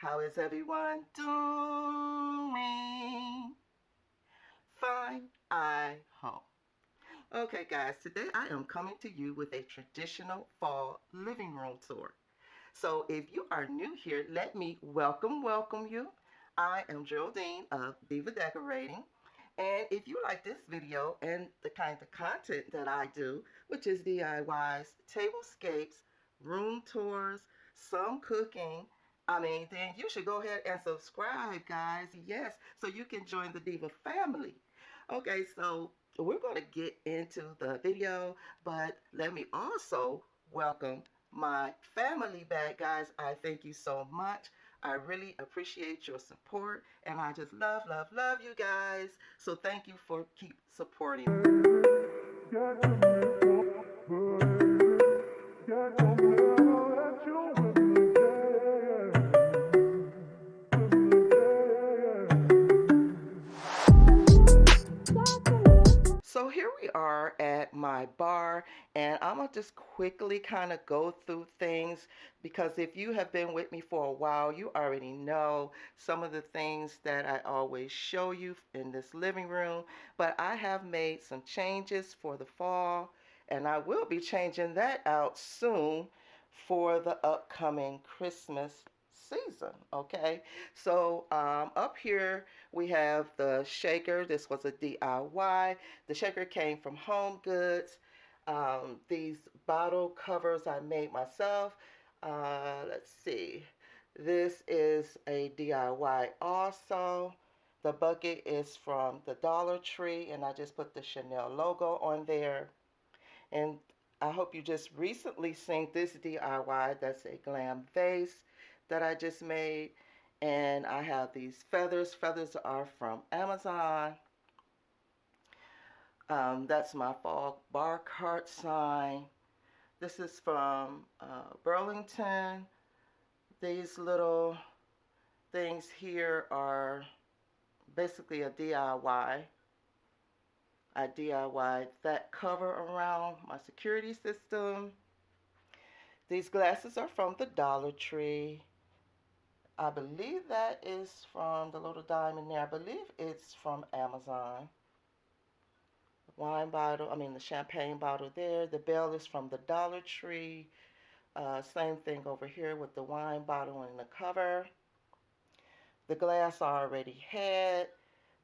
How is everyone doing? Fine, I hope. Okay, guys, today I am coming to you with a traditional fall living room tour. So if you are new here, let me welcome you. I am Geraldine of Diva Decorating. And if you like this video and the kind of content that I do, which is DIYs, tablescapes, room tours, some cooking, then you should go ahead and subscribe, guys. Yes, so you can join the Diva family. Okay, so we're going to get into the video, but let me also welcome my family back, guys. I thank you so much. I really appreciate your support, and I just love you guys. So thank you for keep supporting. So here we are at my bar, and I'm going to just quickly kind of go through things because if you have been with me for a while, you already know some of the things that I always show you in this living room. But I have made some changes for the fall, and I will be changing that out soon for the upcoming Christmas season. Okay, so up here we have the shaker. This was a DIY. The shaker came from Home Goods. These bottle covers I made myself. Let's see. This is a DIY also. The bucket is from the Dollar Tree, and I just put the Chanel logo on there. And I hope you just recently seen this DIY. That's a Glam vase that I just made. And I have these feathers. Feathers are from Amazon. That's my fall bar cart sign. This is from Burlington. These little things here are basically a DIY. I DIY'd that cover around my security system. These glasses are from the Dollar Tree. I believe that is from the little diamond there. I believe it's from Amazon. Wine bottle, the champagne bottle there. The bell is from the Dollar Tree. Same thing over here with the wine bottle and the cover. The glass I already had.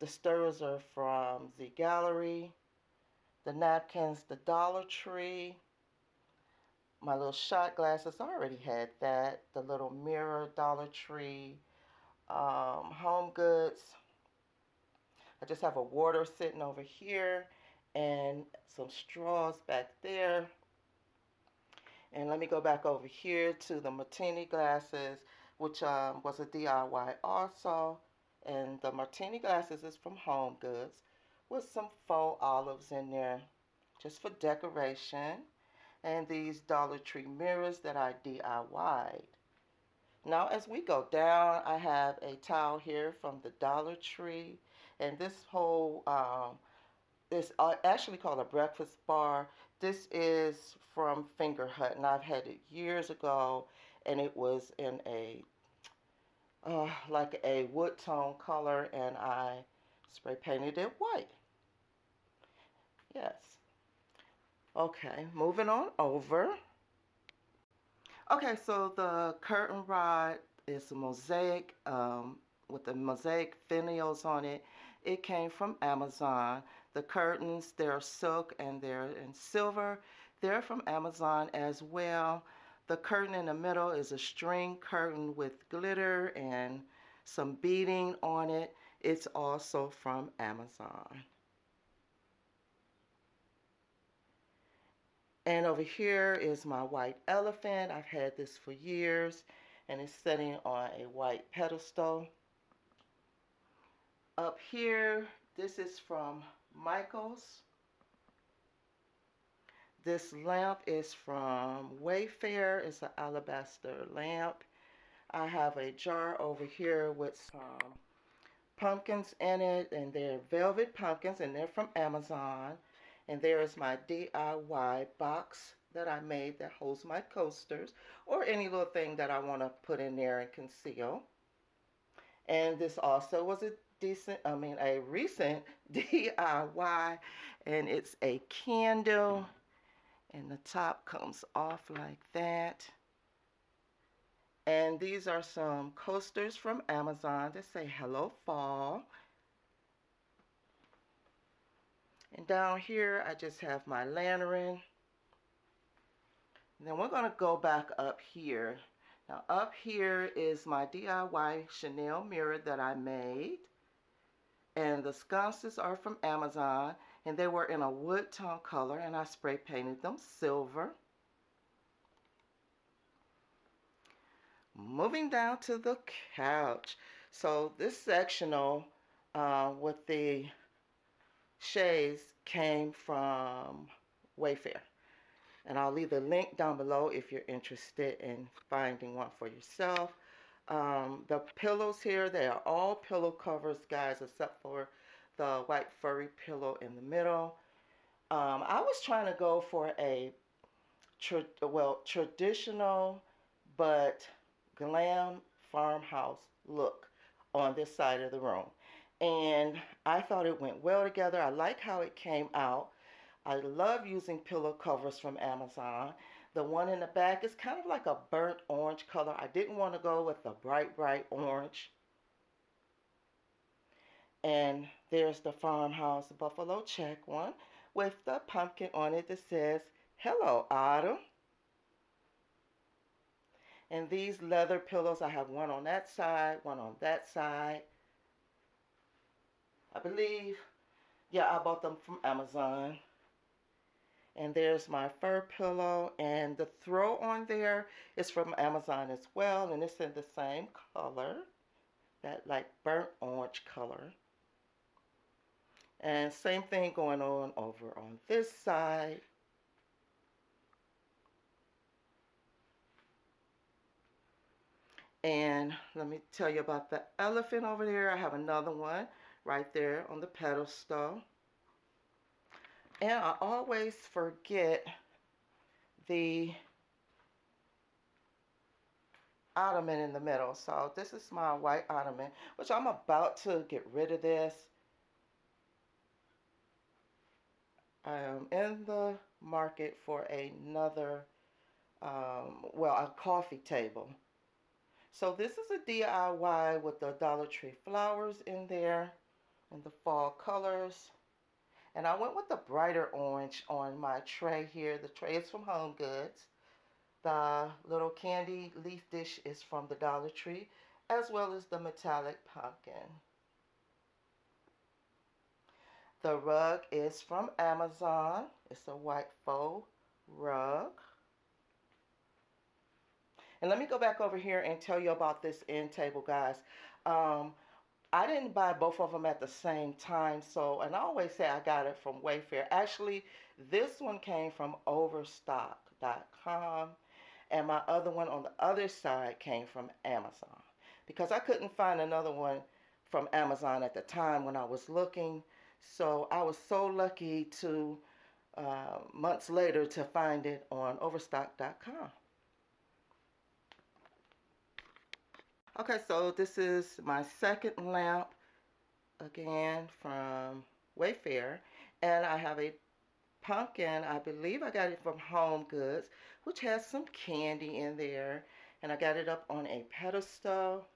The stirrers are from the gallery. The napkins, the Dollar Tree. My little shot glasses, I already had that. The little mirror, Dollar Tree. Home Goods. I just have a water sitting over here and some straws back there. And let me go back over here to the martini glasses, which was a DIY also. And the martini glasses is from Home Goods with some faux olives in there just for decoration. And these Dollar Tree mirrors that I DIY'd. Now as we go down, I have a towel here from the Dollar Tree. And this whole is actually called a breakfast bar. This is from Finger Hut, and I've had it years ago, and it was in a like a wood tone color, and I spray painted it white. Yes. Okay, moving on over. Okay, so the curtain rod is a mosaic with the mosaic finials on it. It came from Amazon. The curtains, they're silk and they're in silver. They're from Amazon as well. The curtain in the middle is a string curtain with glitter and some beading on it. It's also from Amazon. And over here is my white elephant. I've had this for years, and it's sitting on a white pedestal. Up here, this is from Michael's. This lamp is from Wayfair. It's an alabaster lamp. I have a jar over here with some pumpkins in it, and they're velvet pumpkins, and they're from Amazon. And there is my DIY box that I made that holds my coasters or any little thing that I want to put in there and conceal. And this also was a recent DIY, and it's a candle, and the top comes off like that. And these are some coasters from Amazon that say hello fall. And down here I just have my lantern. And then we're going to go back up here. Now up here is my DIY Chanel mirror that I made. And the sconces are from Amazon, and they were in a wood tone color, and I spray painted them silver. Moving down to the couch. So this sectional with the shades came from Wayfair. And I'll leave the link down below if you're interested in finding one for yourself. The pillows here, they are all pillow covers, guys, except for the white furry pillow in the middle. I was trying to go for a traditional but glam farmhouse look on this side of the room. And I thought it went well together. I like how it came out. I love using pillow covers from Amazon. The one in the back is kind of like a burnt orange color. I didn't want to go with the bright orange. And there's the farmhouse buffalo check one with the pumpkin on it that says, "Hello, Autumn." And these leather pillows, I have one on that side, one on that side. I believe, yeah, I bought them from Amazon. And there's my fur pillow, and the throw on there is from Amazon as well, and it's in the same color, that like burnt orange color. And same thing going on over on this side. And let me tell you about the elephant over there. I have another one right there on the pedestal. And I always forget the ottoman in the middle. So this is my white ottoman, which I'm about to get rid of this. I am in the market for another, a coffee table. So this is a DIY with the Dollar Tree flowers in there in the fall colors. And I went with the brighter orange on my tray here. The tray is from Home Goods. The little candy leaf dish is from the Dollar Tree, as well as the metallic pumpkin. The rug is from Amazon. It's a white faux rug. And let me go back over here and tell you about this end table, guys. I didn't buy both of them at the same time, and I always say I got it from Wayfair. Actually, this one came from Overstock.com, and my other one on the other side came from Amazon, because I couldn't find another one from Amazon at the time when I was looking. So I was so lucky to, months later, to find it on Overstock.com. Okay, so this is my second lamp, again from Wayfair, and I have a pumpkin. I believe I got it from Home Goods, which has some candy in there, and I got it up on a pedestal.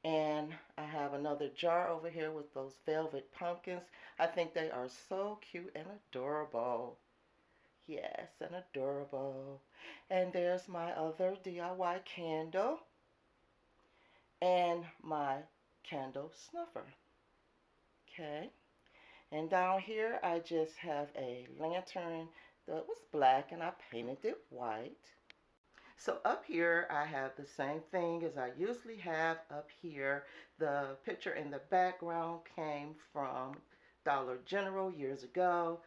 And I have another jar over here with those velvet pumpkins. I think they are so cute and adorable. Yes, and adorable. And there's my other DIY candle and my candle snuffer. Okay. And down here I just have a lantern that was black and I painted it white. So up here I have the same thing as I usually have up here. The picture in the background came from Dollar General years ago.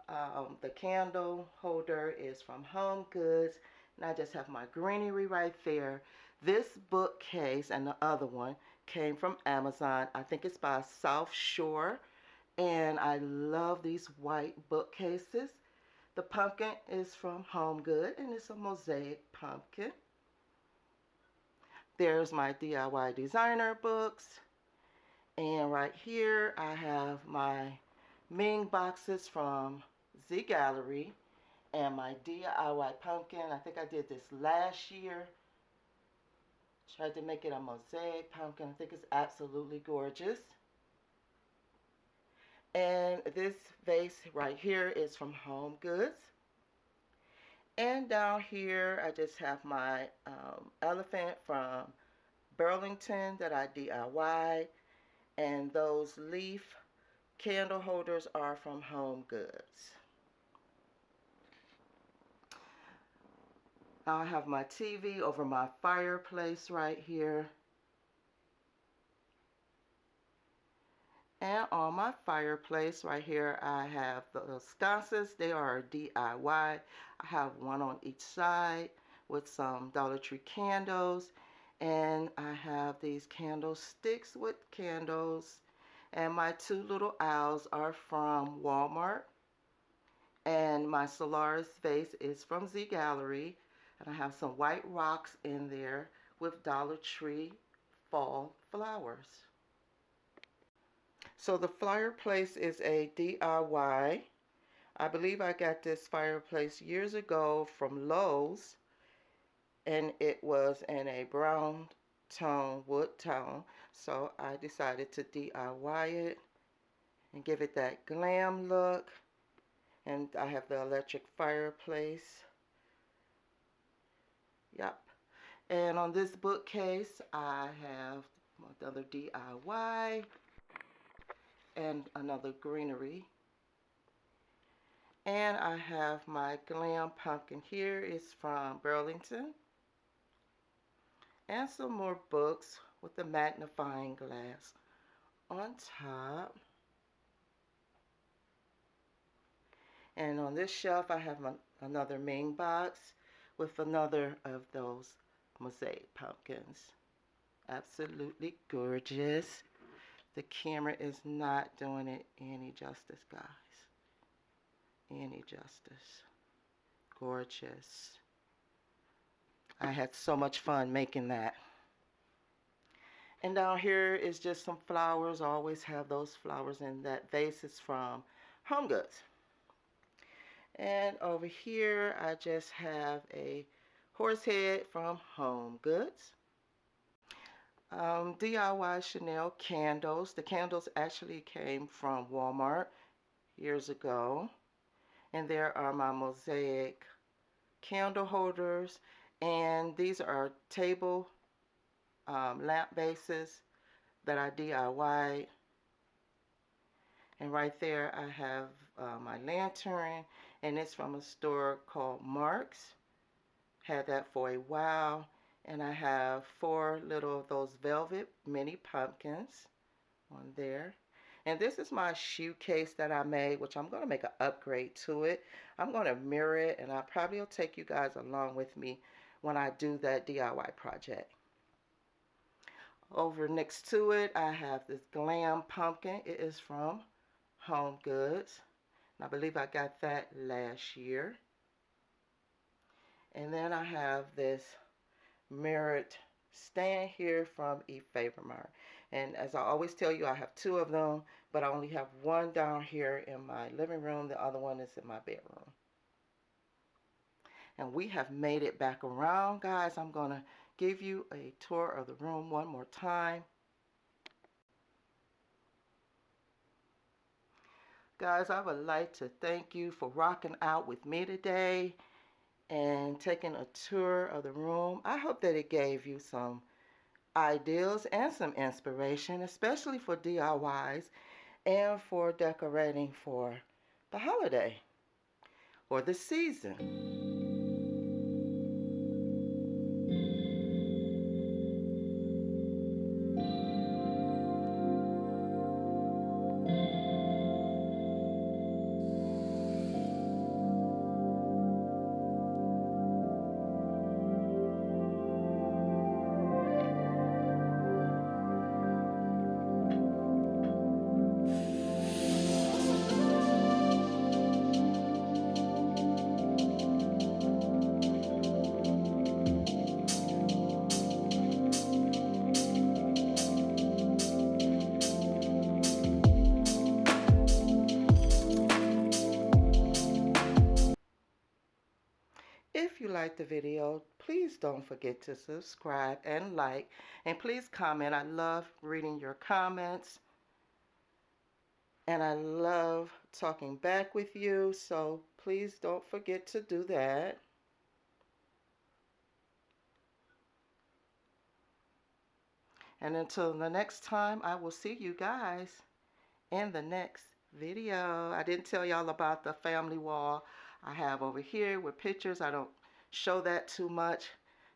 The candle holder is from Home Goods, and I just have my greenery right there. This bookcase and the other one came from Amazon. I think it's by South Shore, and I love these white bookcases. The pumpkin is from Home Good, and it's a mosaic pumpkin. There's my DIY designer books. And right here I have my Ming boxes from Z Gallery and my DIY pumpkin. I think I did this last year. Tried to make it a mosaic pumpkin. I think it's absolutely gorgeous. And this vase right here is from Home Goods. And down here I just have my elephant from Burlington that I DIY'd. And those leaf candle holders are from Home Goods. Now I have my TV over my fireplace right here. And on my fireplace right here, I have the sconces. They are DIY. I have one on each side with some Dollar Tree candles. And I have these candlesticks with candles. And my two little owls are from Walmart. And my Solaris vase is from Z Gallery. And I have some white rocks in there with Dollar Tree fall flowers. So the fireplace is a DIY. I believe I got this fireplace years ago from Lowe's. And it was in a brown tone, wood tone. So I decided to DIY it and give it that glam look. And I have the electric fireplace. Yep. And on this bookcase, I have another DIY and another greenery. And I have my Glam pumpkin here. It's from Burlington. And some more books with the magnifying glass on top. And on this shelf, I have another Ming box with another of those mosaic pumpkins. Absolutely gorgeous. The camera is not doing it any justice, guys. Any justice. Gorgeous. I had so much fun making that. And down here is just some flowers. I always have those flowers in that vase. Is from Home Goods. And over here I just have a horse head from Home Goods. DIY Chanel candles. The candles actually came from Walmart years ago. And there are my mosaic candle holders. And these are table lamp bases that I DIY'd. And right there I have my lantern. And it's from a store called Mark's. Had that for a while. And I have 4 little of those velvet mini pumpkins on there. And this is my shoe case that I made, which I'm going to make an upgrade to it. I'm going to mirror it, and I probably will take you guys along with me when I do that DIY project. Over next to it, I have this Glam pumpkin. It is from Home Goods. And I believe I got that last year. And then I have this mirrored stand here from Ephemera. And as I always tell you, I have 2 of them, but I only have one down here in my living room. The other one is in my bedroom. And we have made it back around, guys. I'm going to give you a tour of the room one more time. Guys, I would like to thank you for rocking out with me today and taking a tour of the room. I hope that it gave you some ideas and some inspiration, especially for DIYs and for decorating for the holiday or the season. you liked the video, please don't forget to subscribe and like. And please comment. I love reading your comments. And I love talking back with you. So please don't forget to do that. And until the next time, I will see you guys in the next video. I didn't tell y'all about the family wall I have over here with pictures. I don't show that too much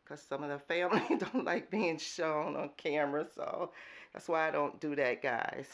because some of the family don't like being shown on camera. So that's why I don't do that, guys.